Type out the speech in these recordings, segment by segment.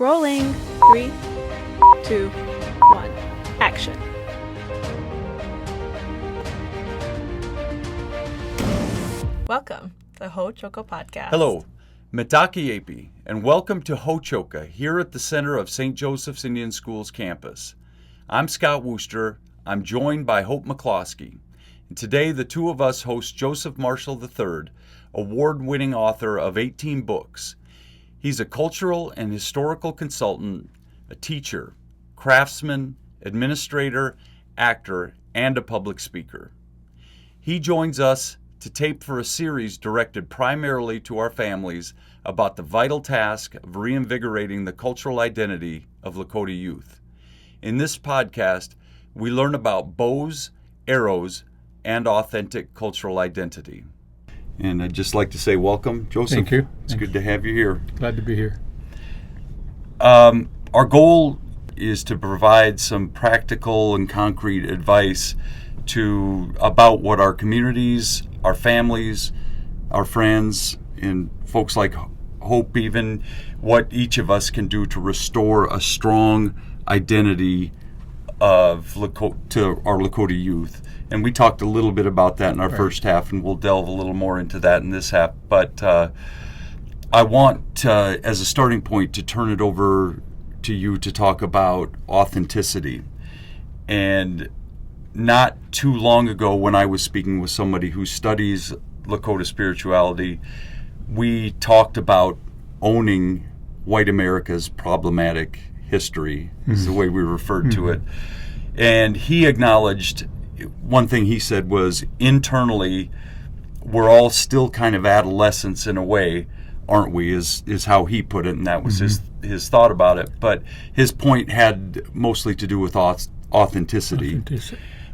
Rolling. 3, 2, 1. Action. Welcome to Hóčhoka podcast. Hello, Mitaki Api, and welcome to Hóčhoka here at the center of St. Joseph's Indian School's campus. I'm Scott Wooster. I'm joined by Hope McCloskey. And today the two of us host Joseph Marshall III, award-winning author of 18 books. He's a cultural and historical consultant, a teacher, craftsman, administrator, actor, and a public speaker. He joins us to tape for a series directed primarily to our families about the vital task of reinvigorating the cultural identity of Lakota youth. In this podcast, we learn about bows, arrows, and authentic cultural identity. And I'd just like to say welcome, Joseph. Thank you. It's good to have you here. Glad to be here. Our goal is to provide some practical and concrete advice about what our communities, our families, our friends, and folks like Hope even, what each of us can do to restore a strong identity to our Lakota youth. And we talked a little bit about that in our first half, and we'll delve a little more into that in this half. But I want, as a starting point, to turn it over to you to talk about authenticity. And not too long ago, when I was speaking with somebody who studies Lakota spirituality, we talked about owning white America's problematic history, is the way we referred to it. And he acknowledged, one thing he said was, internally, we're all still kind of adolescents in a way, aren't we, is how he put it, and that was his thought about it. But his point had mostly to do with authenticity.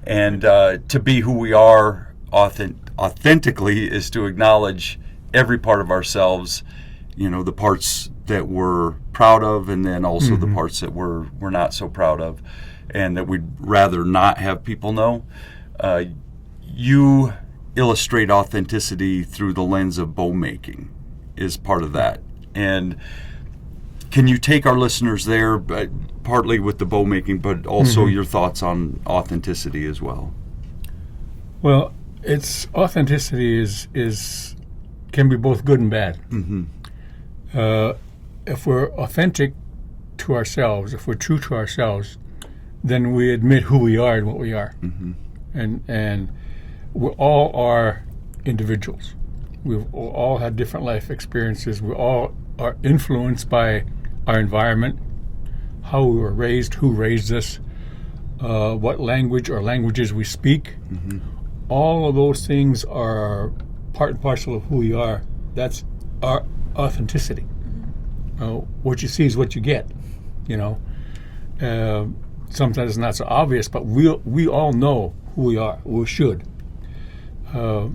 And to be who we are authentically is to acknowledge every part of ourselves, the parts that we're proud of, and then also the parts that we're not so proud of, and that we'd rather not have people know. You illustrate authenticity through the lens of bow making is part of that. And can you take our listeners there, partly with the bow making, but also your thoughts on authenticity as well? Well, authenticity can be both good and bad. If we're authentic to ourselves, if we're true to ourselves, then we admit who we are and what we are. And we all are individuals. We've all had different life experiences. We all are influenced by our environment, how we were raised, who raised us, what language or languages we speak. All of those things are part and parcel of who we are. That's our authenticity. What you see is what you get. Sometimes it's not so obvious, but we all know who we are. We should. My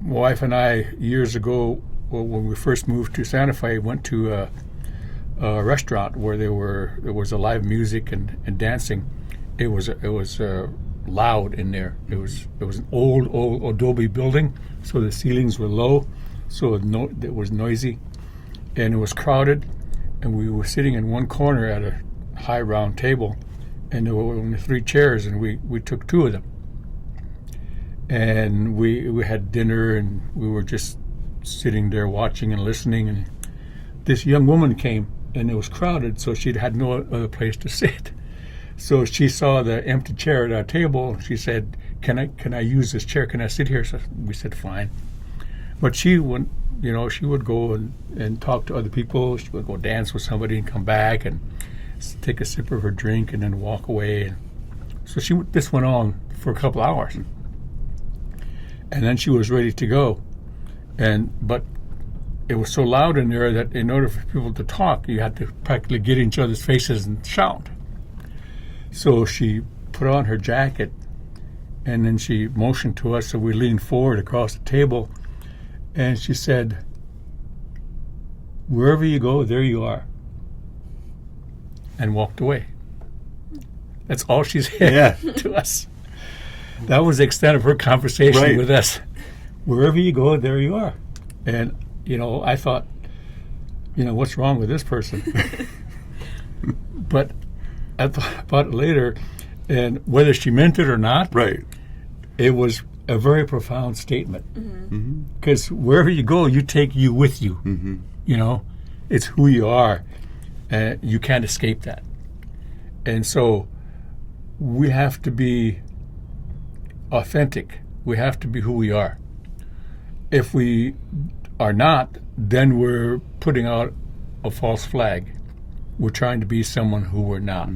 wife and I, years ago, when we first moved to Santa Fe, went to a restaurant where there was a live music and dancing. It was loud in there. It was an old adobe building, so the ceilings were low, so it was noisy, and it was crowded. And we were sitting in one corner at a high round table, and there were only 3 chairs, and we took 2 of them. And we had dinner, and we were just sitting there watching and listening, and this young woman came, and it was crowded, so she had no other place to sit. So she saw the empty chair at our table, and she said, can I use this chair? Can I sit here? So we said, fine. But she would go and talk to other people. She would go dance with somebody and come back and take a sip of her drink and then walk away. So this went on for a couple hours. And then she was ready to go. But it was so loud in there that in order for people to talk, you had to practically get in each other's faces and shout. So she put on her jacket, and then she motioned to us, so we leaned forward across the table, and she said, "Wherever you go, there you are," and walked away. That's all she said to us. That was the extent of her conversation with us. Wherever you go, there you are. And, I thought, what's wrong with this person? But I thought about it later, and whether she meant it or not, Right. it was a very profound statement. Because wherever you go, you take you with you. It's who you are, and you can't escape that. And so we have to be authentic. We have to be who we are. If we are not, then we're putting out a false flag. We're trying to be someone who we're not.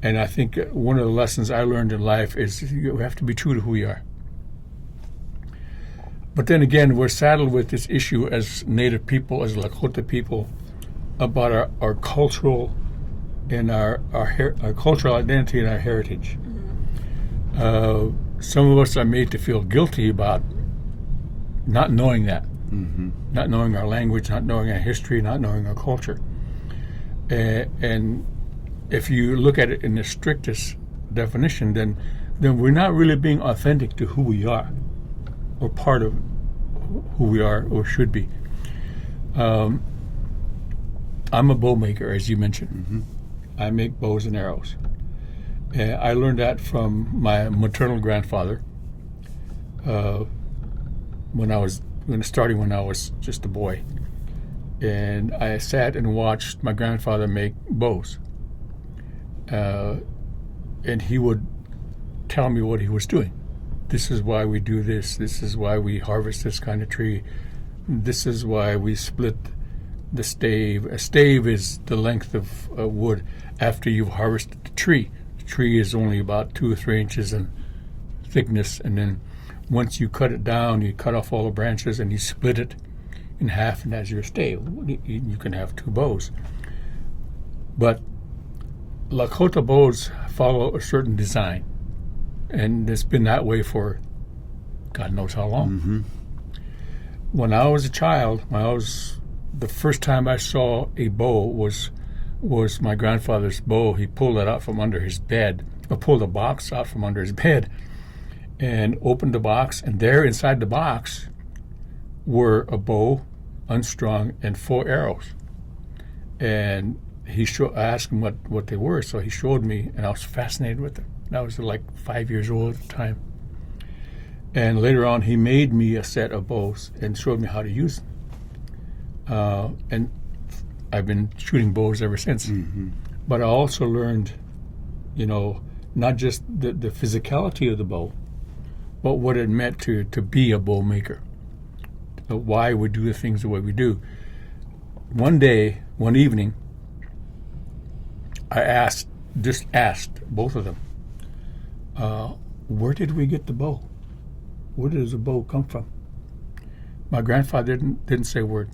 And I think one of the lessons I learned in life is you have to be true to who you are. But then again, we're saddled with this issue as Native people, as Lakota people, about our cultural and our cultural identity and our heritage. Some of us are made to feel guilty about not knowing that, not knowing our language, not knowing our history, not knowing our culture. And if you look at it in the strictest definition, then we're not really being authentic to who we are, or part of who we are or should be. I'm a bow maker, as you mentioned. I make bows and arrows. I learned that from my maternal grandfather when I was just a boy. And I sat and watched my grandfather make bows. And he would tell me what he was doing. This is why we do this. This is why we harvest this kind of tree. This is why we split the stave. A stave is the length of wood after you've harvested the tree. The tree is only about 2 or 3 inches in thickness, and then once you cut it down, you cut off all the branches and you split it in half, and that's your stave. You can have 2 bows. But Lakota bows follow a certain design, and it's been that way for God knows how long. When I was a child, the first time I saw a bow was my grandfather's bow. He pulled it out from under his bed, or pulled a box out from under his bed, and opened the box, and there inside the box were a bow, unstrung, and 4 arrows. And I asked him what they were, so he showed me, and I was fascinated with them. I was like 5 years old at the time. And later on, he made me a set of bows and showed me how to use them. And I've been shooting bows ever since. But I also learned, not just the physicality of the bow, but what it meant to be a bow maker. Why we do the things the way we do. One evening, I asked both of them, where did we get the bow? Where does the bow come from? My grandfather didn't say a word.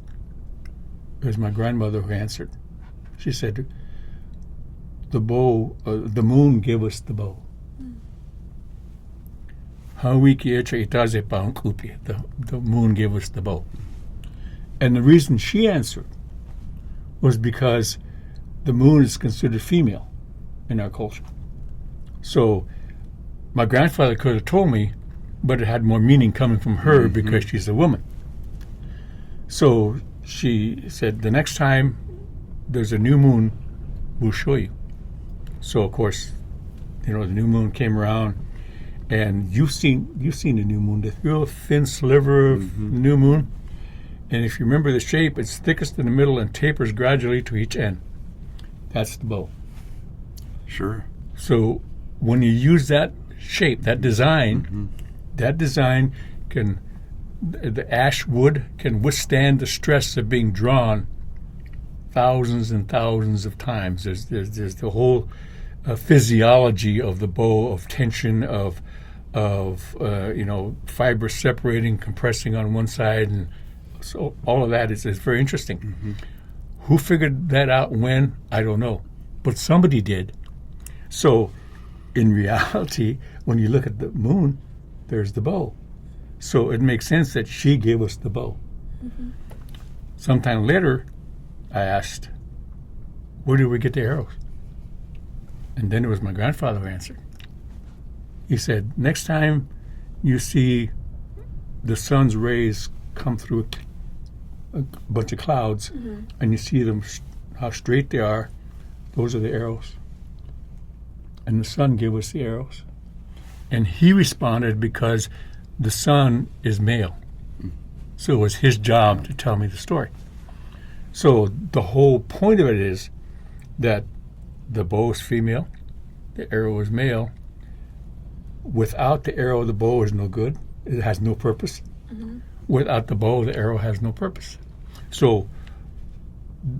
It was my grandmother who answered. She said, the moon gave us the bow. The moon gave us the bow. And the reason she answered was because the moon is considered female in our culture. So my grandfather could have told me, but it had more meaning coming from her because she's a woman. So she said, the next time there's a new moon, we'll show you. So of course, the new moon came around, and you've seen the new moon, the real thin sliver of new moon. And if you remember the shape, it's thickest in the middle and tapers gradually to each end. That's the bow. Sure. So when you use that shape, that design, the ash wood can withstand the stress of being drawn thousands and thousands of times. There's the whole physiology of the bow, of tension, of fibers separating, compressing on one side, and so all of that is very interesting. Who figured that out when? I don't know, but somebody did. So in reality, when you look at the moon, there's the bow. So it makes sense that she gave us the bow. Sometime later, I asked, where did we get the arrows? And then it was my grandfather who answered. He said, next time you see the sun's rays come through a bunch of clouds, and you see them, how straight they are. Those are the arrows. And the sun gave us the arrows. And he responded because the sun is male. So it was his job to tell me the story. So the whole point of it is that the bow is female, the arrow is male. Without the arrow, the bow is no good. It has no purpose. Without the bow, the arrow has no purpose. So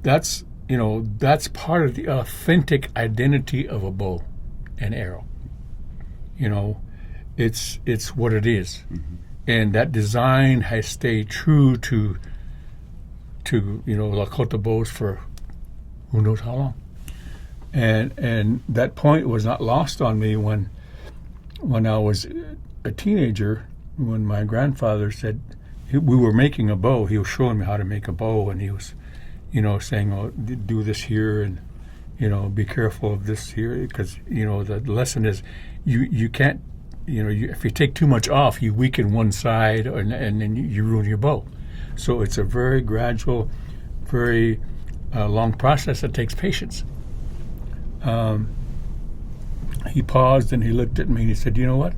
that's part of the authentic identity of a bow and arrow. It's what it is. And that design has stayed true to Lakota bows for who knows how long. And that point was not lost on me when I was a teenager, when my grandfather said, we were making a bow. He was showing me how to make a bow, and he was, saying, "Oh, do this here, and be careful of this here," because the lesson is, you can't, if you take too much off, you weaken one side, and then you ruin your bow. So it's a very gradual, very long process that takes patience. He paused and he looked at me and he said, "You know what?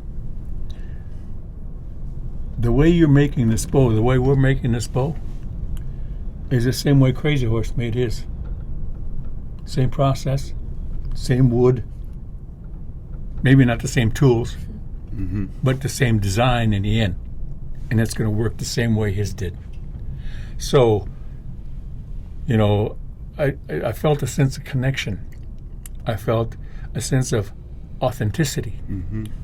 The way you're making this bow, the way we're making this bow, is the same way Crazy Horse made his. Same process, same wood, maybe not the same tools, but the same design in the end. And it's going to work the same way his did." So, I felt a sense of connection. I felt a sense of authenticity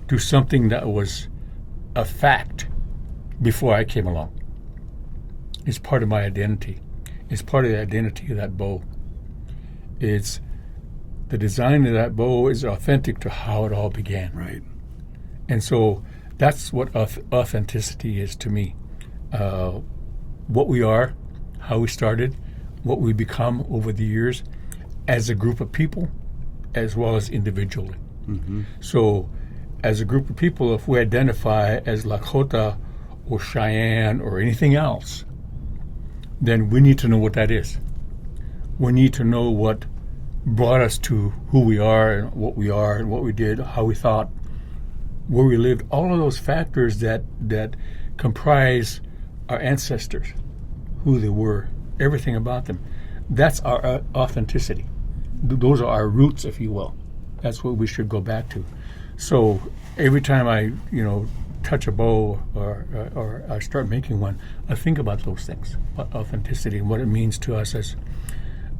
to something that was a fact before I came along. It's part of my identity. It's part of the identity of that bow. It's the design of that bow is authentic to how it all began. Right. And so that's what authenticity is to me. What we are, how we started, what we become over the years as a group of people, as well as individually. So as a group of people, if we identify as Lakota or Cheyenne or anything else, then we need to know what that is. We need to know what brought us to who we are and what we did, how we thought, where we lived, all of those factors that comprise our ancestors, who they were, everything about them. That's our authenticity. Those are our roots, if you will. That's what we should go back to. So every time I, touch a bow or I start making one, I think about those things, about authenticity and what it means to us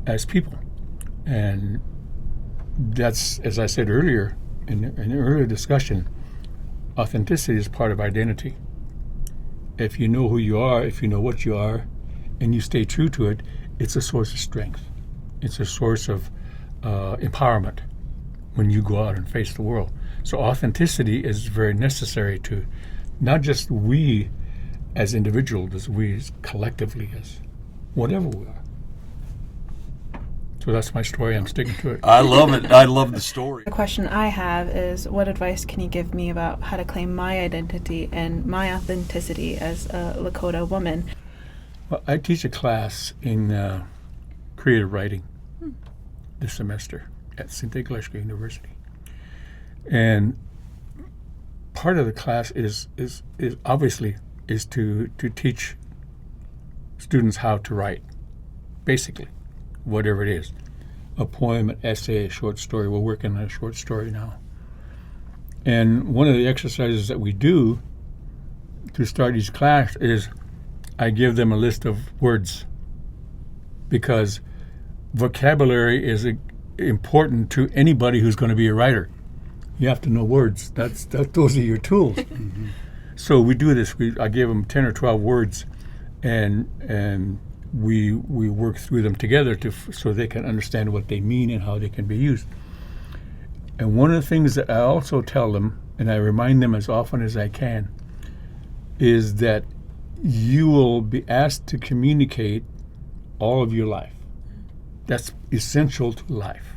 as people. And that's, as I said earlier, in an earlier discussion, authenticity is part of identity. If you know who you are, if you know what you are, and you stay true to it, it's a source of strength. It's a source of empowerment when you go out and face the world. So authenticity is very necessary to not just we as individuals, as we collectively, as whatever we are. So that's my story. I'm sticking to it. I love it. I love the story. The question I have is, what advice can you give me about how to claim my identity and my authenticity as a Lakota woman? Well, I teach a class in creative writing this semester at St. Iglesia University. And part of the class is obviously to teach students how to write, basically, whatever it is. A poem, an essay, a short story. We're working on a short story now. And one of the exercises that we do to start each class is I give them a list of words, because vocabulary is important to anybody who's going to be a writer. You have to know words. Those are your tools. So we do this. I give them 10 or 12 words, and we work through them together so they can understand what they mean and how they can be used. And one of the things that I also tell them, and I remind them as often as I can, is that you will be asked to communicate all of your life. That's essential to life.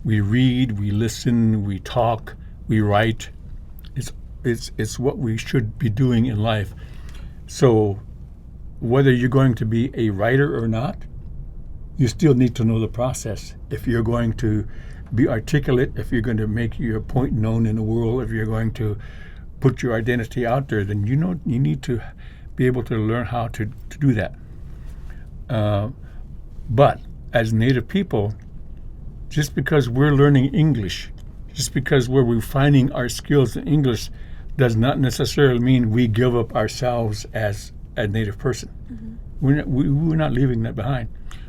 We read, we listen, we talk, we write. It's what we should be doing in life. So whether you're going to be a writer or not, you still need to know the process. If you're going to be articulate, if you're going to make your point known in the world, if you're going to put your identity out there, then you need to be able to learn how to do that. But as Native people, just because we're learning English, just because we're refining our skills in English, does not necessarily mean we give up ourselves as a Native person. We're not leaving that behind.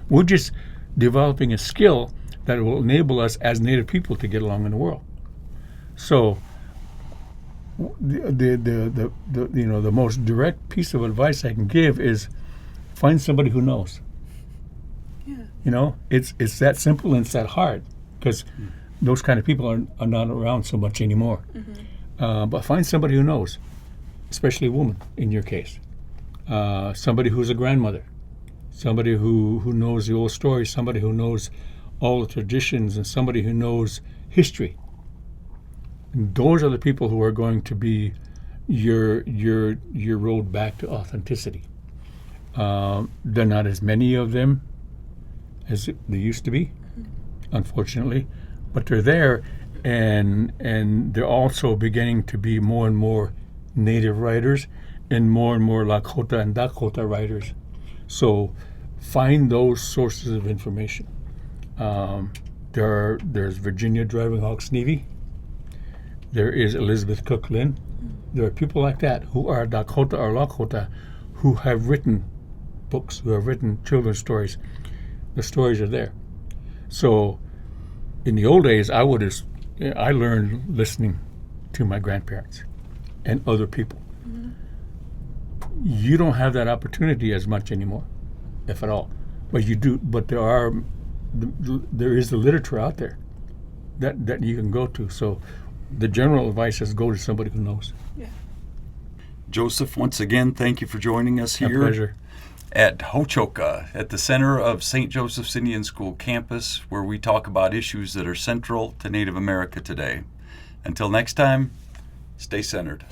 We're just developing a skill that will enable us as Native people to get along in the world. So, the most direct piece of advice I can give is find somebody who knows. Yeah. It's that simple and it's that hard, because those kind of people are not around so much anymore. But find somebody who knows, especially a woman in your case. Somebody who's a grandmother, somebody who knows the old stories, somebody who knows all the traditions, and somebody who knows history. And those are the people who are going to be your road back to authenticity. There are not as many of them as there used to be, unfortunately, but they're there, and they're also beginning to be more and more Native writers and more Lakota and Dakota writers. So find those sources of information. There's Virginia Driving Hawks Navy. There is Elizabeth Cook Lynn. There are people like that who are Dakota or Lakota who have written books, who have written children's stories. The stories are there. So in the old days, I learned listening to my grandparents and other people. You don't have that opportunity as much anymore, if at all. But you do. But there is the literature out there that you can go to. So the general advice is go to somebody who knows. Yeah. Joseph, once again, thank you for joining us here. My pleasure. At Hóčhoka, at the center of St. Joseph's Indian School campus, where we talk about issues that are central to Native America today. Until next time, stay centered.